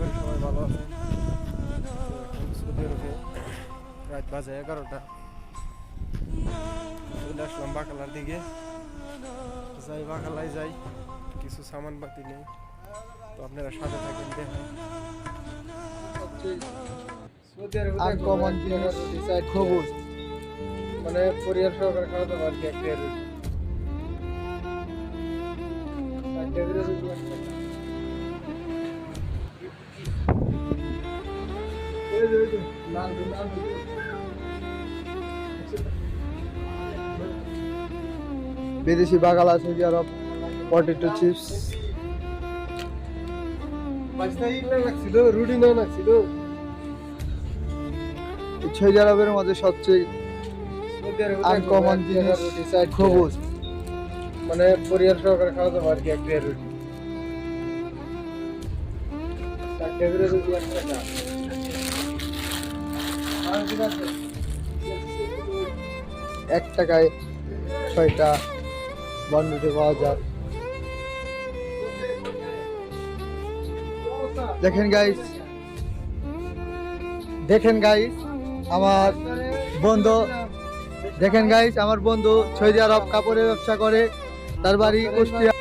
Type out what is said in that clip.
করি সবাই ভালো আছেন। সৌদি আরবে রাত বাজে 11টা। চলে আসলাম বাকালার দিকে, যাই বাকালায় যাই, কিছু সামান পাতি নেই, তো আপনারা সাথে থাকেন দেখাই। আনকমন জিনিস সবুজ মানে পরিবার সহকারে খাওয়া দাওয়া আর কি একটা বিদেশি বাগালা সৌদি আরব পটেটো চিপস রুটি না লাগছিল। সৌদি আরবের মধ্যে সবচেয়ে আনকমন জিনিস সবুজ মানে পরিবার সহকারে খাওয়া দাওয়া আর কি একটা রুটি। ৳1 6টা বন্ধুতে পাওয়া যায়। দেখেন গাইস আমার বন্ধু, দেখেন গাইস আমার বন্ধু সৌদি আরব কাপড়ের ব্যবসা করে, তার বাড়ি কুষ্টিয়া।